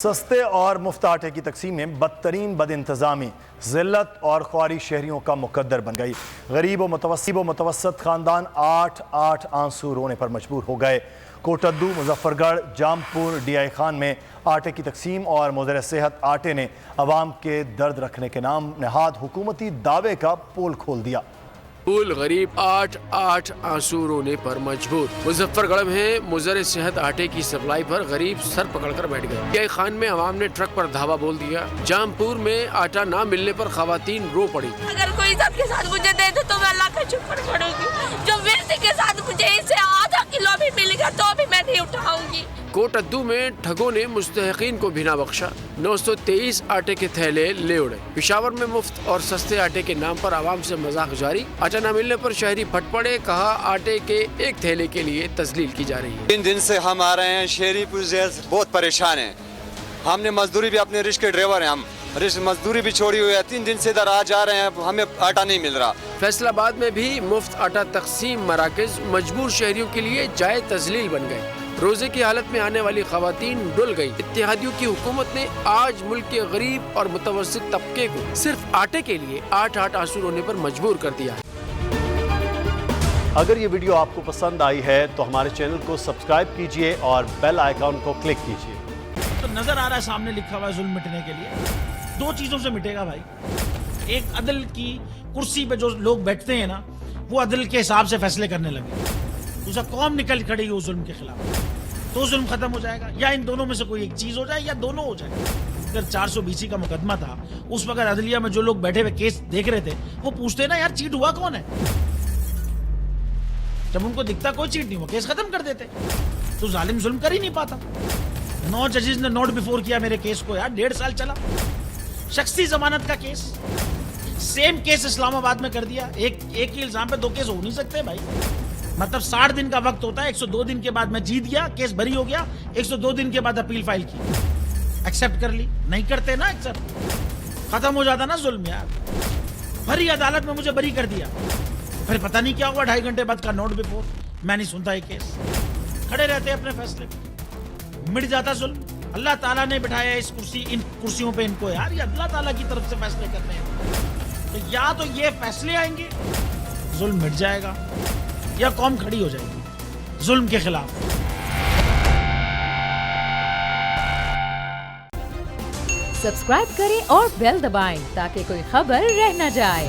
سستے اور مفت آٹے کی تقسیم میں بدترین بد انتظامی ذلت اور خواری شہریوں کا مقدر بن گئی۔ غریب و متوسط خاندان آٹھ آنسو رونے پر مجبور ہو گئے۔ کوٹدو، مظفر گڑھ، جامپور، ڈی آئی خان میں آٹے کی تقسیم اور مضر صحت آٹے نے عوام کے درد رکھنے کے نام نہاد حکومتی دعوے کا پول کھول دیا۔ غریب آٹھ آنسو رونے پر مجبور۔ مظفر گڑھ میں مضر صحت آٹے کی سپلائی پر غریب سر پکڑ کر بیٹھ گئے۔ ڈی آئی خان میں عوام نے ٹرک پر دھاوا بول دیا۔ جامپور میں آٹا نہ ملنے پر خواتین رو پڑی۔ اگر کوئی سب کے ساتھ مجھے دے دے تو میں اللہ کا شکر کروں گی۔ جو ویسے کے ساتھ مجھے اسے آدھا کلو بھی مل گیا تو بھی میں نہیں اٹھاؤں گی۔ کوٹدو میں ٹھگوں نے مستحقین کو بھی نہ بخشا۔ 923 آٹے کے تھیلے لے اڑے۔ پشاور میں مفت اور سستے آٹے کے نام پر عوام سے مذاق جاری۔ آٹا نہ ملنے پر شہری پھٹ پڑے، کہا آٹے کے ایک تھیلے کے لیے تذلیل کی جا رہی ہے۔ 3 دن سے ہم آ رہے ہیں، شہری بہت پریشان ہیں۔ ہم نے مزدوری بھی، اپنے رشتے ڈرائیور ہیں، ہم مزدوری بھی چھوڑی ہوئی ہے۔ 3 دن سے ادھر آ جا رہے ہیں، ہمیں آٹا نہیں مل رہا۔ فیصل آباد میں بھی مفت آٹا تقسیم مراکز مجبور شہریوں کے لیے جائے تذلیل بن گئے۔ روزے کی حالت میں آنے والی خواتین ڈل گئی۔ اتحادیوں کی حکومت نے آج ملک کے غریب اور متوسط طبقے کو صرف آٹے کے لیے آٹھ آنسو رونے پر مجبور کر دیا۔ اگر یہ ویڈیو آپ کو پسند آئی ہے تو ہمارے چینل کو سبسکرائب کیجئے اور بیل آئیکن کو کلک کیجئے۔ تو نظر آ رہا ہے سامنے لکھا ہوا ہے ظلم مٹنے کے لیے 2 چیزوں سے مٹے گا بھائی۔ ایک، عدل کی کرسی پہ جو لوگ بیٹھتے ہیں نا، وہ عدل کے حساب سے فیصلے کرنے لگے۔ دوسرا، قوم نکل کھڑی ہو ظلم کے خلاف تو ظلم ختم ہو جائے گا، یا ان دونوں میں سے کوئی ایک چیز ہو جائے یا دونوں ہو جائے۔ اگر 420 کا مقدمہ تھا، اس وقت عدلیہ میں جو لوگ بیٹھے ہوئے کیس دیکھ رہے تھے وہ پوچھتے نا یار چیٹ ہوا کون ہے؟ جب ان کو دکھتا کوئی چیٹ نہیں ہوا، کیس ختم کر دیتے۔ تو ظالم ظلم کر ہی نہیں پاتا۔ 9 ججز نے نوٹ بیفور کیا میرے کیس کو، یار 1.5 سال چلا۔ شخصی ضمانت کا کیس، سیم کیس اسلام آباد میں کر دیا۔ ایک ہی الزام پہ 2 کیس ہو نہیں سکتے بھائی۔ مطلب 60 دن کا وقت ہوتا ہے، 102 دن کے بعد میں جیت گیا، کیس بری ہو گیا، 102 دن کے بعد اپیل فائل کی، ایکسپٹ کر لی۔ نہیں کرتے نا ایکسپٹ، ختم ہو جاتا نا ظلم یار۔ بھری عدالت میں مجھے بری کر دیا، پھر پتہ نہیں کیا ہوا 2.5 گھنٹے بعد کا نوٹ بیفور، میں نہیں سنتا یہ کیس۔ کھڑے رہتے اپنے فیصلے پہ، مٹ جاتا ظلم۔ اللہ تعالیٰ نے بٹھایا ان کرسیوں پہ ان کو یار، یہ اللہ تعالیٰ کی طرف سے فیصلے کرنے ہیں۔ تو یا تو یہ فیصلے آئیں گے، ظلم مٹ جائے گا، یا قوم کھڑی ہو جائے گی ظلم کے خلاف۔ سبسکرائب کریں اور بیل دبائیں تاکہ کوئی خبر رہ نہ جائے۔